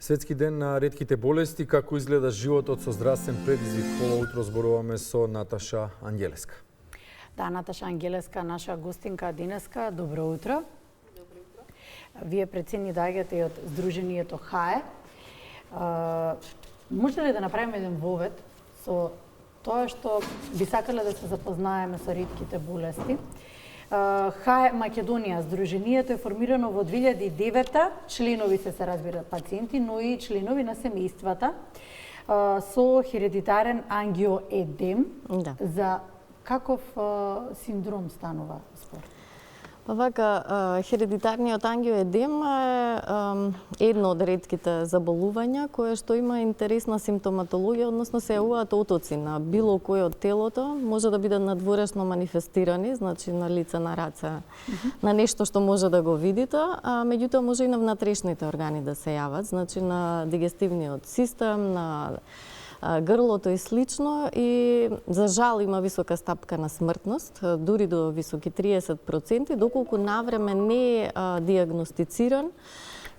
Светски ден на ретките болести, како изгледа животот со здравствен предизвик. Ова утро зборуваме со Наташа Ангелеска. Да, Наташа Ангелеска, наша гостинка денеска. Добро утро. Добро утро. Вие прецени доаѓате од Сдруженијето ХАЕ. Може ли да направиме еден вовед со тоа што би сакале да се запознаеме со ретките болести? ХАЕ Македонија, Сдруженијето е формирано во 2009-та, членови се разбира пациенти, но и членови на семејствата со хередитарен ангиоедем. Да. За каков синдром станува спор? Па вака, хередитарниот ангиоедем е едно од ретките заболувања кое што има интересна симптоматологија, односно се јавуваат отоци на било кој од телото, може да бидат надворешно манифестирани, значи на лице, на раце, на нешто што може да го видите, а меѓутоа може и на внатрешните органи да се јават, значи на дигестивниот систем, на грлото и слично, и за жал има висока стапка на смртност, дури до високи 30%, доколку навреме не е диагностициран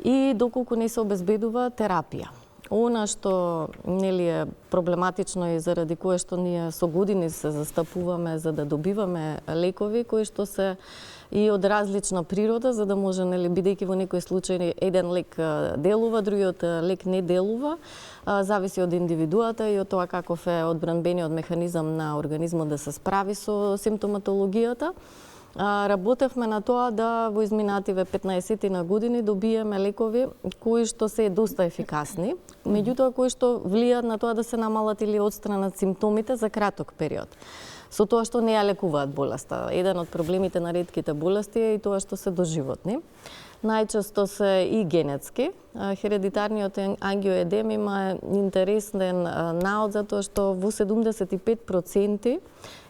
и доколку не се обезбедува терапија. Она што нели е проблематично и заради кое што ние со години се застапуваме за да добиваме лекови кои што се и од различна природа, за да може, нели, бидејќи во некој случај еден лек делува, другиот лек не делува, зависи од индивидуата и од тоа каков е одбранбениот механизам на организмот да се справи со симптоматологијата. Работевме на тоа да во изминативе 15 на години добиеме лекови кои што се доста ефикасни, меѓутоа кои што влијаат на тоа да се намалат или отстранат симптомите за краток период. Со тоа што не ја лекуваат болеста. Еден од проблемите на ретките болести е и тоа што се доживотни. Најчесто се и генетски. Хередитарниот ангиоедем има интересен наод затоа што во 75%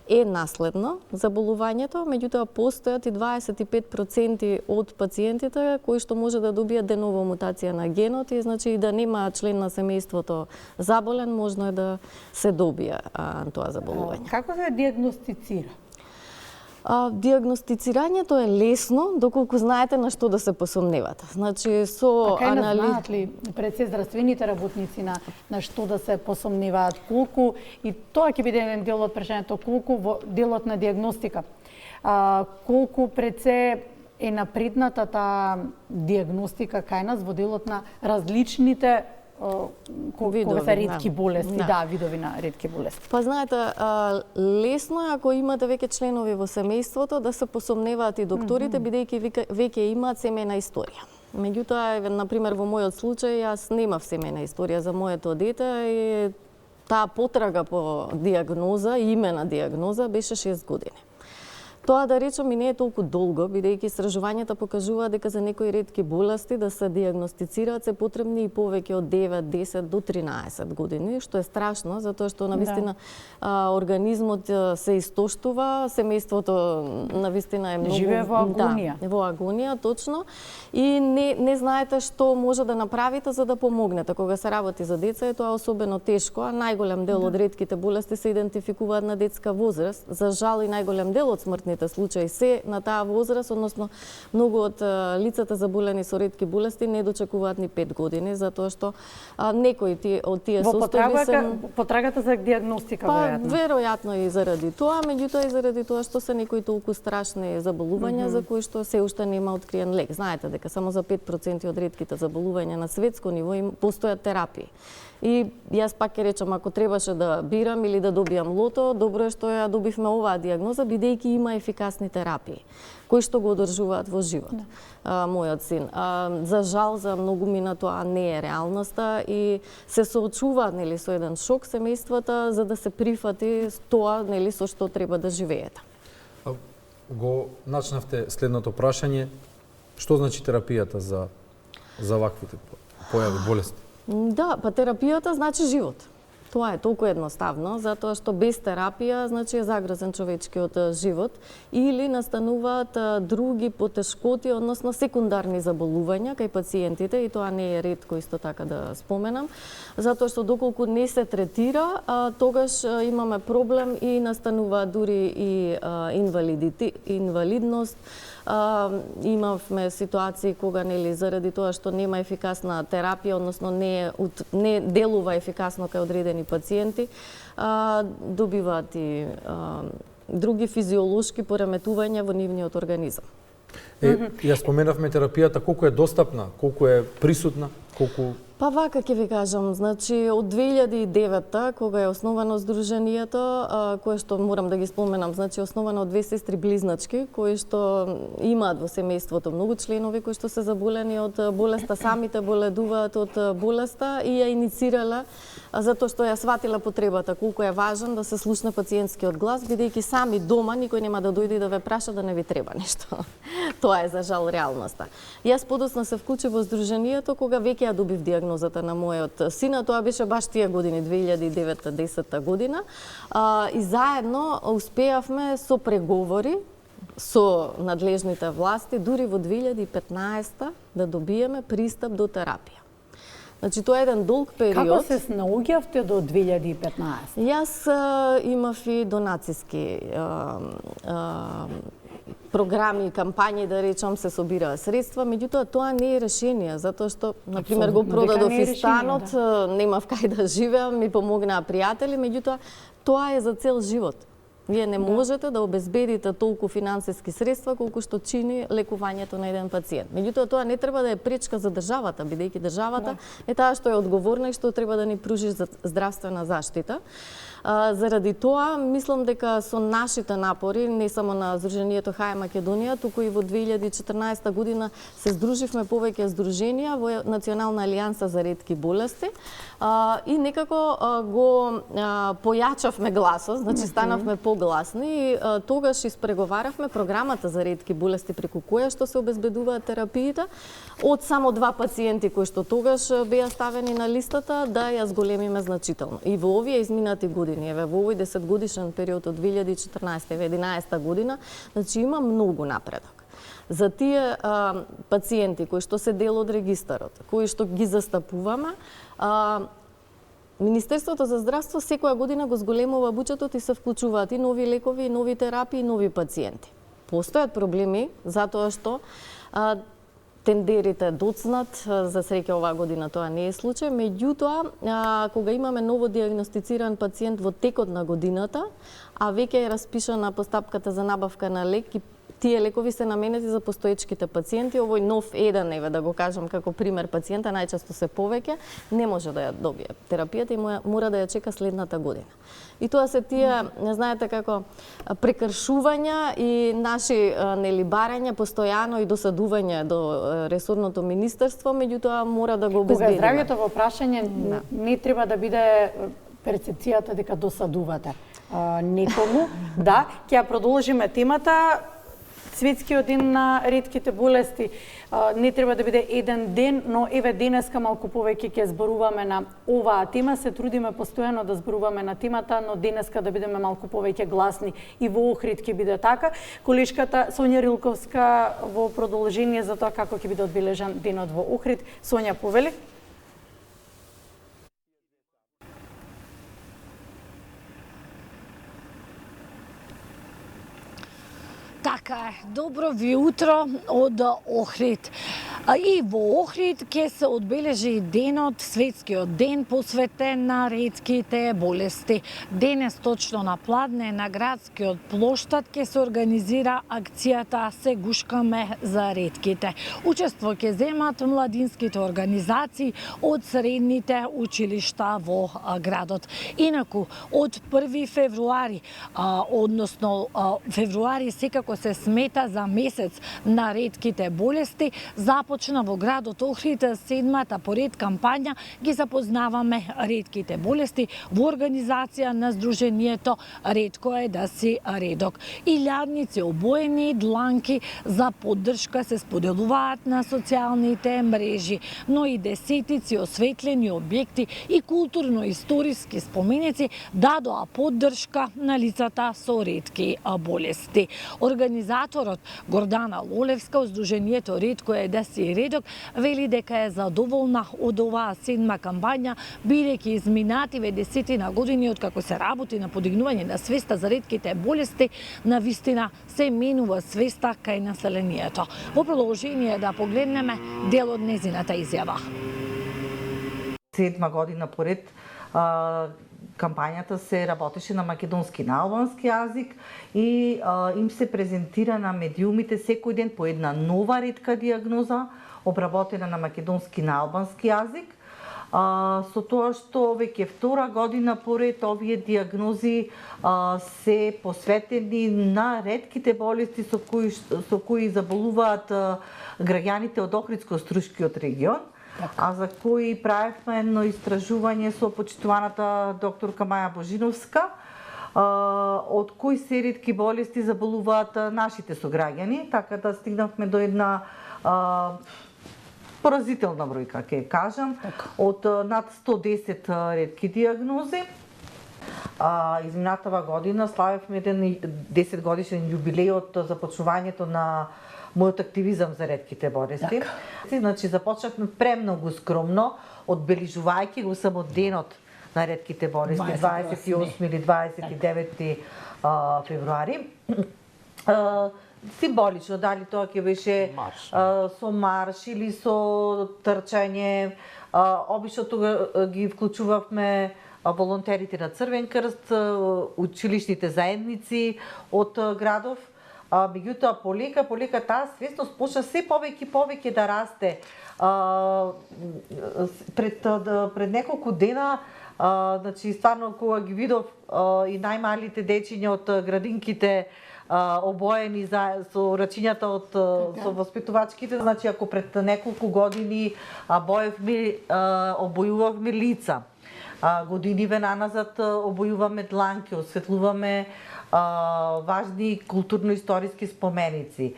е наследно заболувањето, меѓутоа постојат и 25% од пациентите кои што може да добијат деново мутација на генот и значи и да нема член на семејството заболен, можно е да се добие тоа заболување. Како се диагностицира? Диагностицирањето е лесно доколку знаете на што да се посомневате. Значи со знаат ли пред се здравствените работници на што да се посомневаат, колку, и тоа ќе биде еден дел од прашањето, колку во делот на диагностика, колку пред се е напредната таа диагностика кај нас во делот на различните кога се ретки болести, видови на ретки болести. Па знаете, лесно е ако имате веќе членови во семејството да се посомневаат и докторите, бидејќи веќе имаат семејна историја. Меѓутоа, например, во мојот случај, јас немав семејна историја за моето дете и таа потрага по диагноза, имена диагноза, беше 6 години. Тоа да речем и не е толку долго, бидејќи истражувањата покажуваат дека за некои ретки болести да се диагностицираат се потребни и повеќе од 9, 10 до 13 години, што е страшно, затоа што навистина организмот се истоштува, семејството навистина е многу живее во агонија. Да, во агонија, точно. И не знаете што може да направите за да помогнете. Кога се работи за деца е тоа особено тешко, а најголем дел од ретките болести се идентификуваат на детска возраст. За жал и најголем дел од смртните случаи се на таа возраст, односно многу од лицата заболени со ретки болести не дочекуваат ни 5 години, затоа што некои од тие состојби се потрагата за диагностика веројатно. Веројатно и заради тоа, меѓутоа и заради тоа што се некои толку страшни заболувања за кои што се уште нема откриен лек. Знаете дека само за 5% од ретките заболувања на светско ниво им постојат терапии. И јас пак ќе речам, ако требаше да бирам или да добијам лото, добро е што ја добивме оваа диагноза, бидејќи има ефикасни терапии, кои што го одржуваат во живот. Мојот син. За жал, за многу мина тоа не е реалноста и се соочуваат, нели, со еден шок семејствата за да се прифати тоа, нели, со што треба да живеете. Го начнавте следното прашање, што значи терапијата за ваквите појави болести? Да, па терапијата значи живот. Тоа е толку едноставно, затоа што без терапија, значи е загрозен човечкиот живот или настануваат други потешкоти, односно секундарни заболувања кај пациентите, и тоа не е ретко исто така да споменам, затоа што доколку не се третира, тогаш имаме проблем и настанува дури и инвалидност. Имавме ситуации кога заради тоа што нема ефикасна терапија, односно не делува ефикасно кај одредени пациенти, добиваат и други физиолошки пореметувања во нивниот организам. Ја споменавме терапијата, колку е достапна, колку е присутна, колку... Па вака ќе ви кажам, значи од 2009 кога е основано здруженијето, кое што морам да ги споменам, значи основано од две сестри близначки кои што имаат во семејството многу членови кои што се заболени од болеста, самите боледуваат од болеста и ја иницирала затоа што ја сватила потребата колку е важен да се слушне пациентскиот глас, бидејќи сами дома никој нема да дојде и да ве праша да не ви треба нешто. Тоа е за жал реалноста. Јас подоцна се вклучив во здруженијето кога веќе ја добив диагнозата на мојот син, тоа беше баш тие години 2009-10 година, и заедно успеавме со преговори со надлежните власти дури во 2015 да добиеме пристап до терапија. Значи, тоа е еден долг период. Како се снаоѓавте до 2015? Јас имав и донациски програми и кампањи, да речам, се собираа средства, меѓутоа тоа не е решение, затоа што, например, го продадов и станот, немав кај да живеам, ми помогнаа пријатели, меѓутоа тоа е за цел живот. Вие не можете да обезбедите толку финансиски средства колку што чини лекувањето на еден пациент. Меѓутоа тоа не треба да е пречка за државата, бидејќи државата е таа што е одговорна и што треба да ни пружи здравствена заштита. Заради тоа, мислам дека со нашите напори, не само на Здруженијето ХАЕ Македонија, туку и во 2014 година се здруживме повеќе здруженија во Национална алијанса за ретки болести и некако го појачавме гласот, значи станавме погласни и тогаш испреговаравме програмата за ретки болести преку која што се обезбедуваат терапиите од само 2 пациенти кои што тогаш беа ставени на листата да ја зголемиме значително. И во овие изминати години, еве во овој 10-годишен период од 2014-2011 година, значи има многу напредок. За тие пациенти кои што се дел од регистарот, кои што ги застапуваме, Министерството за здравство секоја година го зголемува буџетот и се вклучуваат и нови лекови, и нови терапии, и нови пациенти. Постојат проблеми затоа што тендерите доцнат, за среќа оваа година тоа не е случај, меѓутоа кога имаме ново диагностициран пациент во текот на годината, а веќе е распишана постапката за набавка на лек и тие лекови се наменети за постоечките пациенти, овој нов еден, еве да го кажам како пример пациента, најчесто се повеќе, не може да ја добие терапијата и мора да ја чека следната година. И тоа се тие, знаете како, прекршувања и наши барања постојано и досадување до ресорното министерство, меѓутоа мора да го обезбедиме. Кога здравјето во прашање не треба да биде перцепцијата дека досадувате некому. Да, ќе ја продолжиме темата. Светскиот ден на ретките болести не треба да биде еден ден, но еве денеска малку повеќе ќе зборуваме на оваа тема. Се трудиме постојано да зборуваме на темата, но денеска да бидеме малку повеќе гласни и во Охрид ќе биде така. Колешката Сонја Рилковска во продолжение за тоа како ќе биде одбележан денот во Охрид. Сонја, повели. Така е. Добро ви утро од Охрид. И во Охрид ќе се одбележи денот, светскиот ден посветен на ретките болести. Денес точно на Пладне на градскиот плоштад ќе се организира акцијата Се гушкаме за ретките. Учество ќе земат младинските организации од средните училишта во градот. Инаку од 1 февруари, односно февруари секако се смета за месец на ретките болести, започна во градот Охрид 7-та поред кампања ги запознаваме ретките болести во организација на Сдруженијето Ретко е да си редок. Илјадници обоени дланки за поддршка се споделуваат на социјалните мрежи, но и десетици осветлени објекти и културно-историски споменици дадоа поддршка на лицата со ретки болести. Организаторот Гордана Лолевска од Сдруженијето Ретко е да си редок вели дека е задоволна од оваа 7-ма кампања, бидејќи изминативе десетина години од како се работи на подигнување на свеста за ретките болести, на вистина се менува свеста кај населението. Во продолжение да погледнеме дел од незината изјава. 7 година поред кампањата се работеше на македонски, на албански јазик и им се презентира на медиумите секој ден по една нова ретка диагноза, обработена на македонски, на албански јазик. Со тоа што веќе втора година поред овие диагнози се посветени на ретките болести со кои заболуваат граѓаните од Охридско-Струшкиот регион, а за кои правевме едно истражување со почитуваната докторка Маја Божиновска, од кои се ретки болести заболуваат нашите сограѓани, така да стигнавме до една поразителна бројка, ќе кажам, од над 110 ретки диагнози. Изминатава година славевме еден 10 годишен јубилеј од започнувањето на мојот активизам за ретките болести. Значи, започнавме премногу скромно, одбележувајќи го само денот на ретките болести, 28 или 29 февруари. Символично, дали тоа ќе беше со марш или со трчање. Обично тога ги вклучувавме волонтерите на Црвен крст, училишните заедници од градов. Меѓутоа, полека таа свесност почна се повеќе да расте. Пред неколку дена, значи стварно кога ги видов и најмалите дечиња од градинките обоени со рачињата со воспитувачките, значи ако пред неколку години обојувавме лица, години наназад обојуваме дланки, осветлуваме важни културно-историски споменици.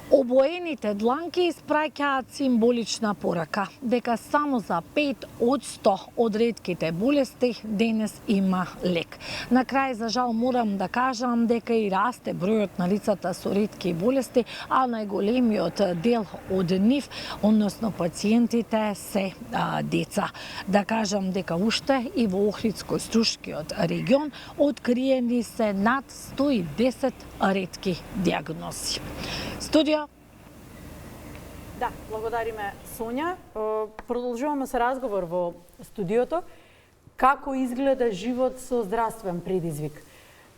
Обоените дланки испраќаат символична порака дека само за 5% од ретките болести денес има лек. На крај, за жал, морам да кажам дека и расте бројот на лицата со ретки болести, а најголемиот дел од нив, односно пациентите, се деца. Да кажам дека уште и во Охридско-Струшкиот регион откриени се над 110 ретки диагнози. Студио. Да, благодариме Сонја. Продолжуваме со разговор во студиото. Како изгледа живот со здравствен предизвик?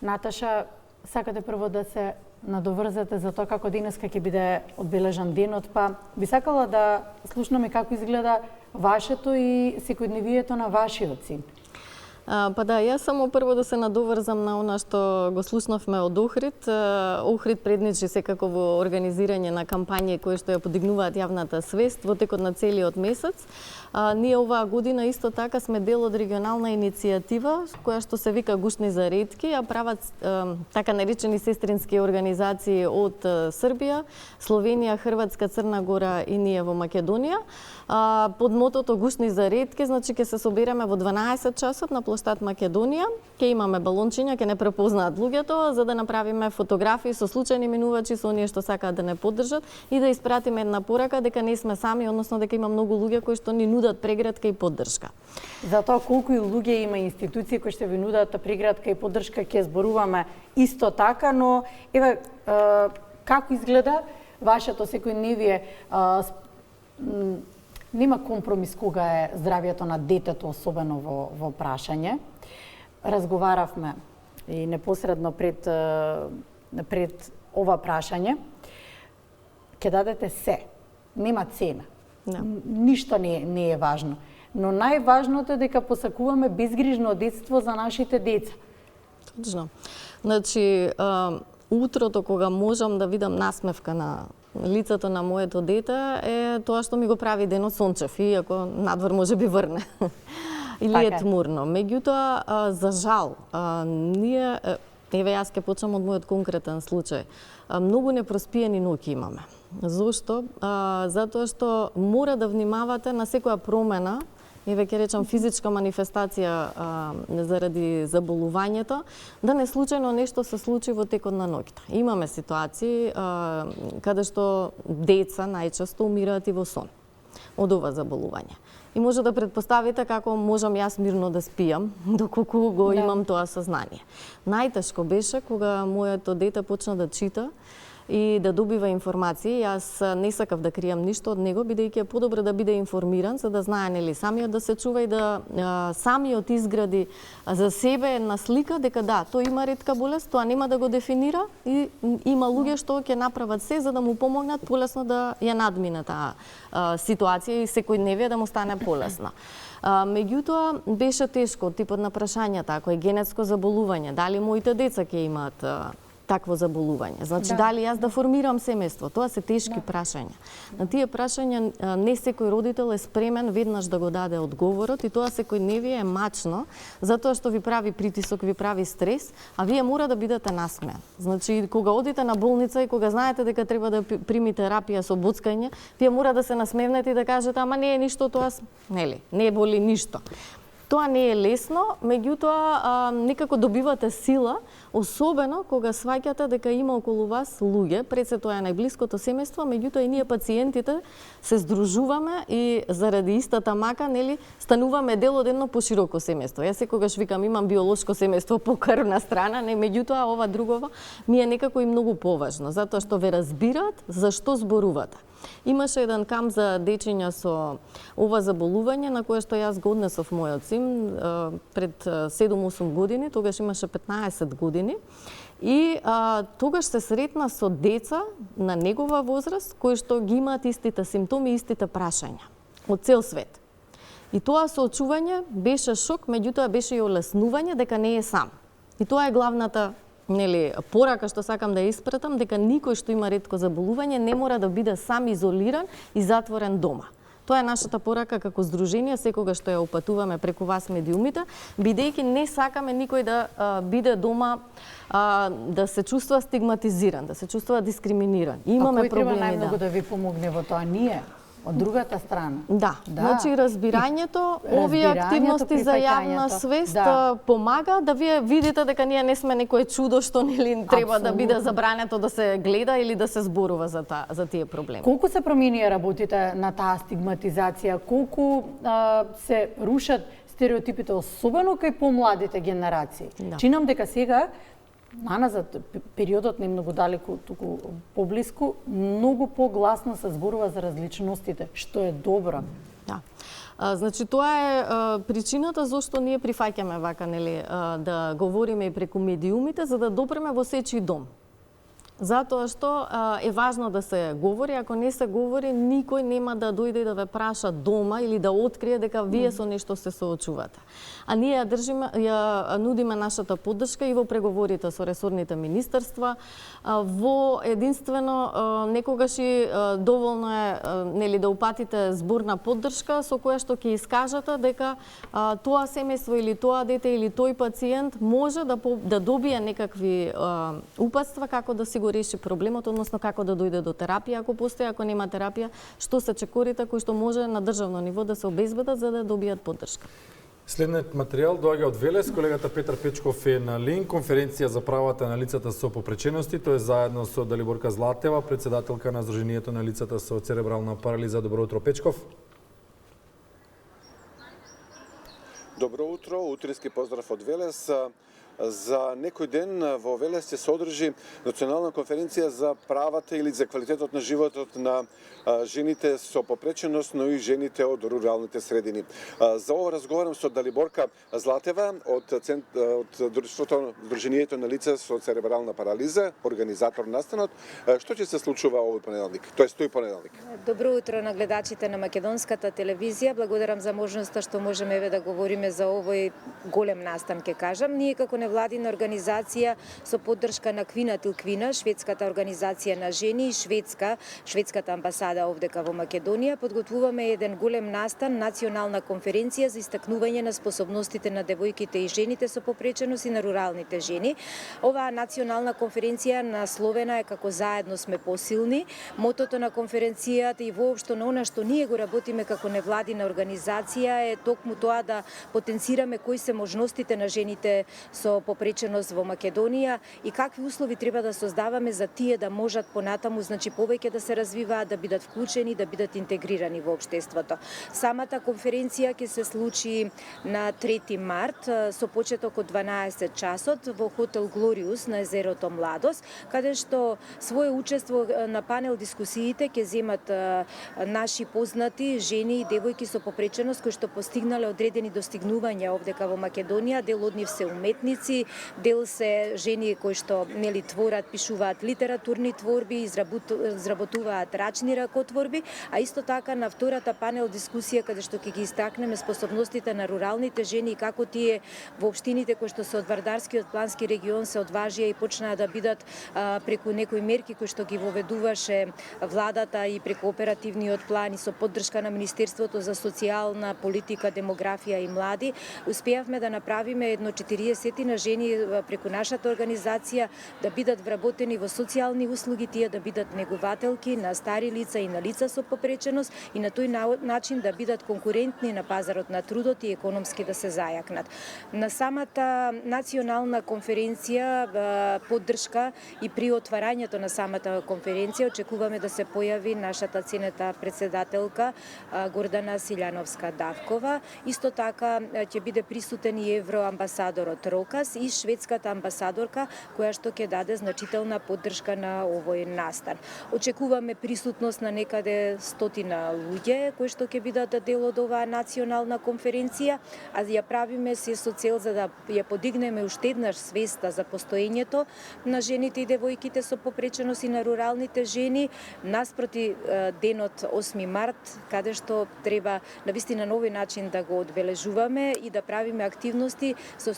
Наташа, сакате прво да се надоврзате за тоа како денеска ќе биде одбележан денот, па би сакала да слушнеме како изгледа вашето и секојдневието на вашиот син. Па да, јас само прво да се надоврзам на она што го слушнавме од Охрид. Охрид предничи секако во организирање на кампањи кои што ја подигнуваат јавната свест во текот на целиот месец. Ние оваа година исто така сме дел од регионална иницијатива која што се вика Гушни за ретки, а прават така наречени сестрински организации од Србија, Словенија, Хрватска, Црна Гора и ние во Македонија. Под мотото Гушни за ретки, значи ќе се собереме во 12 часот на плоштад Македонија, ќе имаме балончиња, ќе не препознаат луѓето, за да направиме фотографии со случајни минувачи, со оние што сакаат да не поддржат и да испратиме една порака дека не сме сами, односно дека има многу луѓе кои што ни нудат прегратка и поддршка. За тоа колку и луѓе има институции кои што ви нудат прегратка и поддршка ќе зборуваме исто така, но еве како изгледа вашето секојдневие? Нема компромис кога е здравјето на детето, особено во прашање. Разговаравме и непосредно пред ова прашање. Ќе дадете се. Нема цена. Да. Ништо не е важно. Но најважното е дека посакуваме безгрижно детство за нашите деца. Точно. Значи, утрото кога можам да видам насмевка на лицето на моето дете е тоа што ми го прави денот сончев, иако надвор може би врне. Или Така е е. тмурно. Меѓутоа, за жал, ние, еве јас ќе почнам од мојот конкретен случај. Многу непроспиени ноќи имаме. Зошто? Затоа што мора да внимавате на секоја промена, еве ќе речам физичка манифестација заради заболувањето, да не случајно нешто се случи во текот на ноќта. Имаме ситуации каде што деца најчесто умираат и во сон од ова заболување. И може да предпоставите како можам јас мирно да спијам, доколку го имам тоа сознание. Најтешко беше кога моето дете почна да чита и да добива информации. Јас не сакав да кријам ништо од него, бидејќи е подобро да биде информиран, за да знае нели самиот да се чува и да самиот изгради за себе една слика дека да, тој има ретка болест, тоа нема да го дефинира и има луѓе што ќе направат се за да му помогнат полесно да ја надмине таа ситуација и секојдневие да му стане полесно. Меѓутоа беше тешко типот на прашањата, ако е генетско заболување, дали моите деца ќе имаат такво заболување. Значи, дали јас да формирам семејство? Тоа се тешки прашања. На тие прашања не секој родител е спремен веднаш да го даде одговорот и тоа секојдневие е мачно, затоа што ви прави притисок, ви прави стрес, а вие мора да бидете насмеан. Значи, кога одите на болница и кога знаете дека треба да примите терапија со боцкање, вие мора да се насмевнете и да кажете, ама не е ништо тоа, нели, не боли ништо. Тоа не е лесно, меѓутоа некако добивате сила, особено кога сваќате дека има околу вас луѓе, пред се тоа е најблиското семејство, меѓутоа и ние пациентите се здружуваме и заради истата мака, нели, стануваме дел од едно пошироко семејство. Јас секогаш викам имам биолошко семејство по крвна страна, не, меѓутоа ова другово ми е некако и многу поважно, затоа што ве разбираат зашто зборувате. Имаше еден камп за дечиња со ова заболување на кое што јас го однесов мојот син пред 7-8 години, тогаш имаше 15 години и тогаш се сретна со деца на негова возраст кои што ги имаат истите симптоми, истите прашања од цел свет. И тоа соочување беше шок, меѓутоа беше и олеснување дека не е сам. И тоа е главната порака што сакам да испратам, дека никој што има ретко заболување не мора да биде сам изолиран и затворен дома. Тоа е нашата порака како здружение, секогаш што ја опатуваме преку вас медиумите, бидејќи не сакаме никој да биде дома да се чувствува стигматизиран, да се чувствува дискриминиран. Имаме проблеми, кој треба најмногу да ви помогне во тоа? Ние? Од другата страна. Да. Значи разбирањето, овие активности за јавна свест помага да вие видите дека ние не сме некое чудо што нели треба да биде забрането да се гледа или да се зборува за тие проблеми. Колку се променија работите на таа стигматизација? Колку се рушат стереотипите, особено кај помладите генерации? Чинам дека сега наназад, периодот не многу далеку, туку поблиску, многу погласно се зборува за различностите, што е добро. Да. Значи тоа е причината зашто ние прифаќаме вака нели да говориме и преку медиумите за да допреме во сечи дом. Затоа што е важно да се говори, ако не се говори, никој нема да дојде да ве праша дома или да открие дека вие со нешто се соочувате. А ние ја нудиме нашата поддршка и во преговорите со ресорните министерства, во единствено некогаш и доволно е нели да упатите зборна поддршка со која што ќе искажете дека тоа семејство или тоа дете или тој пациент може да добие некакви упатства како да си го реши проблемот, односно како да дојде до терапија ако постои, ако нема терапија, што се чекорите кои што може на државно ниво да се обезбедат за да добијат поддршка. Следниот материјал доаѓа од Велес. Колегата Петар Печков е на линк. Конференција за правата на лицата со попречености. Тој е заедно со Далиборка Златева, председателка на Сдруженијето на лицата со церебрална парализа. Добро утро, Печков. Добро утро, утрински поздрав од Велес. За некој ден во Велес ќе се одржи национална конференција за правата или за квалитетот на животот на жените со попреченост, но и жените од руралните средини. За ова разговарам со Далиборка Златева од Сдруженијето на лица со церебрална парализа, организатор настанот. Што ќе се случува овој понеделник? Тоест тој понеделник. Добро утро на гледачите на македонската телевизија. Благодарам за можноста што можеме да говориме за овој голем настан, ќе кажам. Ние како невладина организација со поддршка на Квина Тил Квина, шведската организација на жени и шведската амбасада овдека во Македонија, подготвуваме еден голем настан, национална конференција за истакнување на способностите на девојките и жените со попреченост и на руралните жени. Оваа национална конференција насловена е како заедно сме посилни. Мотото на конференцијата и воопшто на она што ние го работиме како невладина организација е токму тоа да потенцираме кои се можностите на жените со попреченост во Македонија и какви услови треба да создаваме за тие да можат понатаму, значи повеќе да се развиваат, да бидат вклучени, да бидат интегрирани во општеството. Самата конференција ќе се случи на 3 март со почеток од 12 часот во хотел Глориус на езерото Младост, каде што свое учество на панел дискусиите ќе земат наши познати жени и девојки со попреченост кои што постигнале одредени достигнувања овдека во Македонија. Дел од нив се уметници, дел се жени кои што творат, пишуваат литературни творби, изработуваат рачни ракотворби, а исто така на втората панел дискусија каде што ќе ги истакнеме способностите на руралните жени и како тие во општините кои што се од Вардарскиот плански регион се одважија и почнаа да бидат преку некои мерки кои што ги воведуваше владата и преку оперативниот план и со поддршка на Министерството за социјална политика, демографија и млади, успеавме да направиме едно 40 на жени преку нашата организација да бидат вработени во социјални услуги, тие да бидат негувателки на стари лица и на лица со попреченост и на тој начин да бидат конкурентни на пазарот на трудот и економски да се зајакнат. На самата национална конференција поддршка и при отварањето на самата конференција очекуваме да се појави нашата ценета председателка Гордана Силјановска-Давкова. Исто така ќе биде присутен и евроамбасадорот Рокас и шведската амбасадорка која што ќе даде значителна поддршка на овој настан. Очекуваме присутност на некаде 100 луѓе кои што ќе бидат дел од оваа национална конференција, а ја правиме се со цел за да ја подигнеме уште еднаш свеста за постоењето на жените и девојките со попреченост и на руралните жени наспроти денот 8 март, каде што треба навистина на овој начин да го одбележуваме и да правиме активности со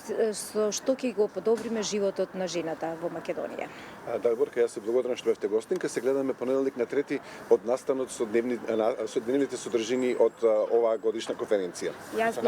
што ќе го подобриме животот на жената во Македонија. Далиборка, јас се благодарам што бевте гостинка. Се гледаме понеделник на 3 од настанот со дневните содржини од оваа годишна конференција. Јас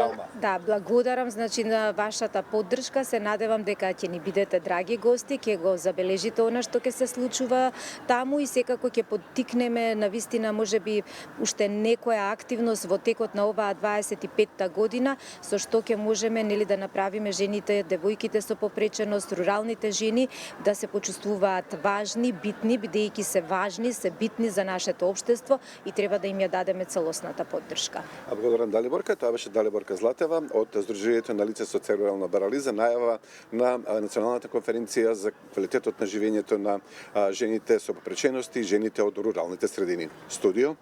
благодарам значи на вашата поддршка. Се надевам дека ќе ни бидете драги гости, ќе го забележите она што ќе се случува таму и секако ќе поттикнеме навистина можеби уште некоја активност во текот на оваа 25-та година со што ќе можеме да направиме жените, девојките со попреченост, руралните жени да се почувствуваат важни, битни, бидејќи се важни, се битни за нашето општество и треба да им ја дадеме целосната поддршка. Благодарам Далиборка, тоа беше Далиборка Златева од Сдруженијето на лица со церебрална парализа, најава на националната конференција за квалитетот на живењето на жените со попречености и жените од руралните средини. Студио.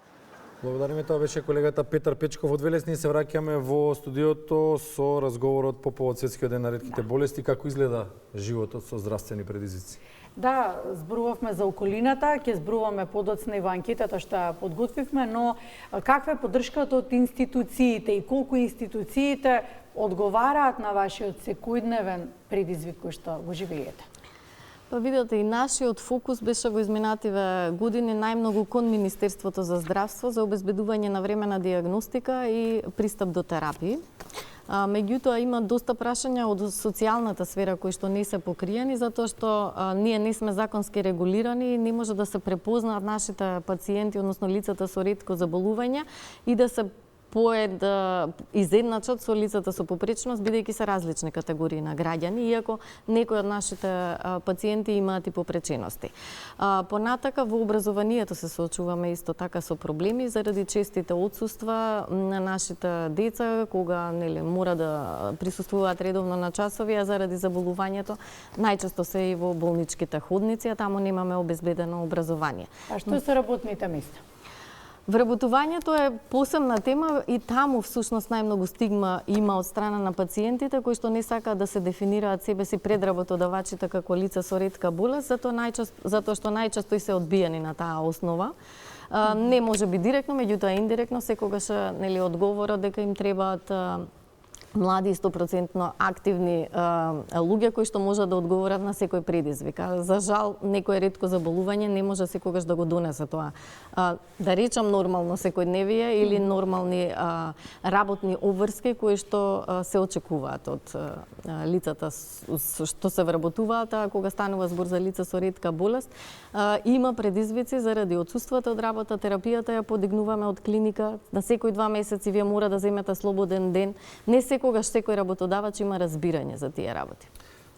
Благодариме, тоа беше колегата Петар Печков од Велес. Ние се враќаме во студиото со разговорот по повод Светскиот ден на ретките болести. Како изгледа животот со здравствени предизвици? Да, зборувавме за околината, ќе зборуваме подоцна и во анкетата што ја подготвивме, но каква е поддршката од институциите и колку институциите одговараат на вашиот секојдневен предизвик кој што го живеете? Па видите, и нашиот фокус беше во изминативе години најмногу кон Министерството за здравство за обезбедување на времена диагностика и пристап до терапии. Меѓутоа има доста прашања од социјалната сфера кои што не се покриени затоа што ние не сме законски регулирани и не може да се препознаат нашите пациенти, односно лицата со ретко заболување и да се изедначат со лицата со попреченост, бидејќи се различни категории на граѓани, иако некои од нашите пациенти имаат и попречености. Понатака во образованието се соочуваме исто така со проблеми заради честите отсуства на нашите деца, кога мора да присуствуваат редовно на часови, а заради заболувањето најчесто се и во болничките ходници, а таму немаме обезбедено образование. А што се работните места? Вработувањето е посебна тема и таму всушност најмногу стигма има од страна на пациентите кои што не сакаат да се дефинираат себе си пред работодавачите како лица со ретка болест, затоа што најчесто и се одбиени на таа основа. Не може би директно, меѓутоа индиректно секогаш одговорот дека им требаат млади и 100% активни луѓе кои што можат да одговорат на секој предизвик. За жал, некое ретко заболување не може секогаш да го донесе тоа. Да речам нормално секојдневие или нормални работни обврски кои што се очекуваат од лицата што се вработуваат, а кога станува збор за лица со ретка болест, има предизвици заради отсуството од работа, терапијата ја подигнуваме од клиника, на секој 2 месеци вие мора да земете слободен ден. Не секогаш секој работодавач има разбирање за тие работи.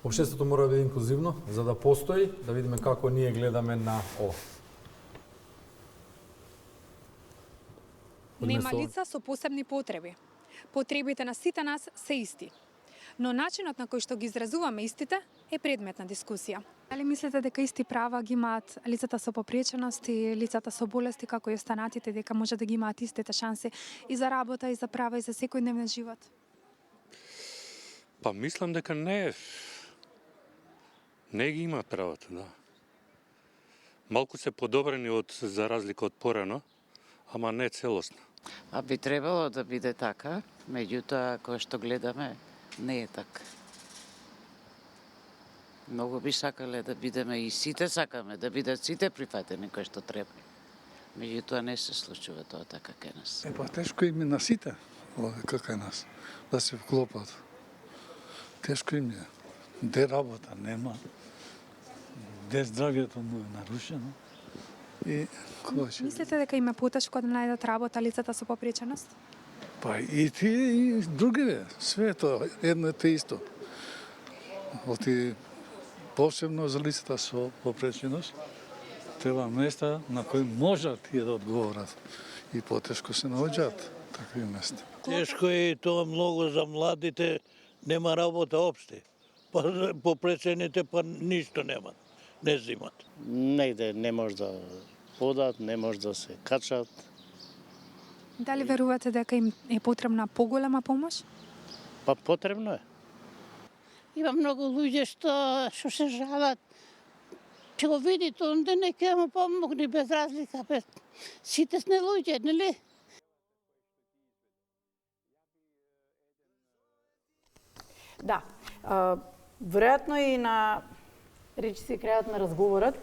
Општеството мора да биде инклузивно, за да постои, да видиме како ние гледаме на ова. Нема лица со посебни потреби. Потребите на сите нас се исти. Но начинот на кој што ги изразуваме истите е предмет на дискусија. Дали мислите дека исти права ги имаат лицата со попречености, лицата со болести како и останатите, дека може да ги имаат истите шанси и за работа, и за права, и за секојдневен живот? Па мислам дека не ги имаат правата, да. Малку се подобрени за разлика од порано, ама не целосно. А би требало да биде така, меѓутоа кој што гледаме не е така. Многу би сакале да бидеме и сите сакаме да бидат сите прифатени кои што треба. Меѓутоа не се случува тоа така кај нас. Па тешко им е на сите кај нас да се вклопат. Тешко им е. Де работа нема. Де здравјето му е нарушено. И мислите дека им е потешко да најдат работа лицата со попреченост? Па и тие и другиве, све тоа едно те исто. Оти посебно за лицата со попреченост треба места на кои можат тие да одговорат и потешко се наоѓаат такви места. Тешко е тоа многу за младите, нема работа опште. Па попречените па ништо немат, не земат. Негде не може да одат, не може да се качат. Дали верувате дека им е потребна поголема помош? Па потребно е. Има многу луѓе што се жалат. Ќе го видите, онде некој му помогне без разлика. Сите сме луѓе, нели? Да. Веројатно и на речиси крајот на разговорот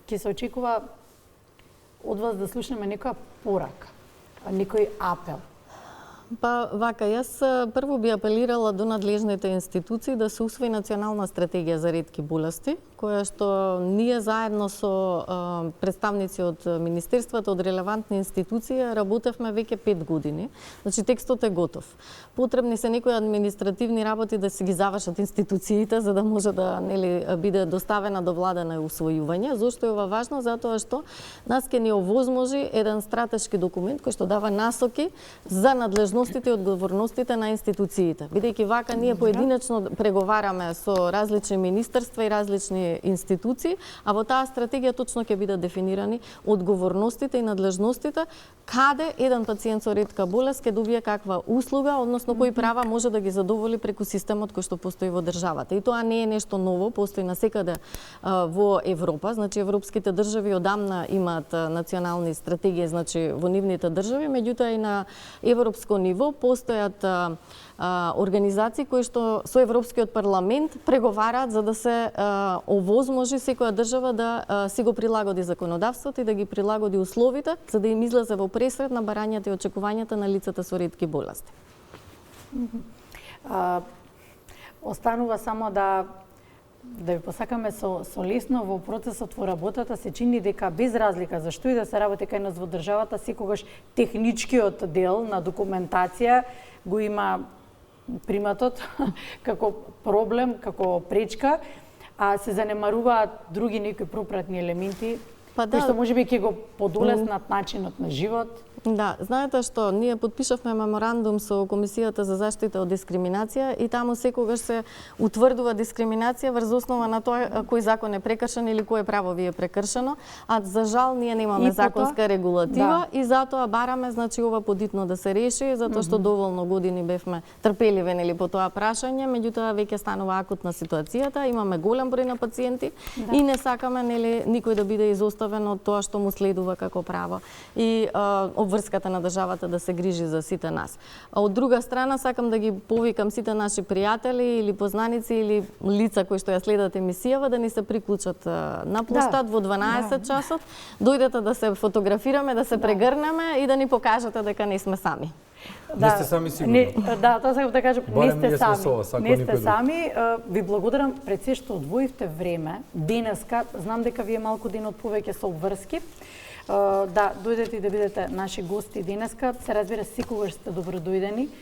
ќе се очекува од вас да слушнеме некоја порака, некој апел. Па вака, јас прво би апелирала до надлежните институции да се усвои национална стратегија за ретки болести, која што ние заедно со представници од министерството, од релевантни институции работевме веќе 5 години. Значи текстот е готов. Потребни се некои административни работи да се ги завршат институциите за да може да биде доставена до влада на усвојување. Зошто е ова важно? Затоа што нас ќе ни овозможи еден стратешки документ кој што дава насоки за надлежностите и одговорностите на институциите. Бидејќи вака ние поединечно преговараме со различни министерства и различни институции, а во таа стратегија точно ќе бидат дефинирани одговорностите и надлежностите каде еден пациент со ретка болест ќе добие каква услуга, односно кои права може да ги задоволи преку системот кој што постои во државата. И тоа не е нешто ново, постои насекаде во Европа, значи европските држави одамна имаат национални стратегии, значи во нивните држави, меѓутоа и на европско ниво постојат организации кои што со Европскиот парламент преговараат за да се овозможи секоја држава да си го прилагоди законодавството и да ги прилагоди условите за да им излезе во пресред на барањата и очекувањата на лицата со ретки болести. Останува само да ви посакаме со лесно во процесот во работата. Се чини дека без разлика за што и да се работи кај нас во државата, секогаш техничкиот дел на документација го има приматот како проблем, како пречка, а се занемаруваат други некои пропратни елементи, кои што можеби ќе го подолеснат начинот на живот. Да, знаете што, ние потпишавме меморандум со Комисијата за заштита од дискриминација и таму секогаш се утврдува дискриминација врз основа на тоа кој закон е прекршен или кое право ви е прекршено, а за жал ние немаме законска регулатива и затоа бараме значи ова подитно да се реши, затоа што доволно години бевме трпеливи нели по тоа прашање, меѓутоа веќе станува акутна ситуацијата, имаме голем број на пациенти и не сакаме нели никој да биде изоставен од тоа што му следува како право. И врската на државата да се грижи за сите нас. А од друга страна, сакам да ги повикам сите наши пријатели или познаници или лица кои што ја следат емисијава да ни се приклучат на площад во 12 часот. Дојдете да се фотографираме, да се прегрнеме и да ни покажете дека не сме сами. Не сте сами сигурно. Да, тоа сакам да кажам, не сте сами. Не сте никој сами. Ви благодарам пред се што одвоивте време. Денеска, знам дека ви е малку денот повеќе со обврски. Да, дојдете и да бидете наши гости денеска. Се разбира, секогаш сте добродојдени.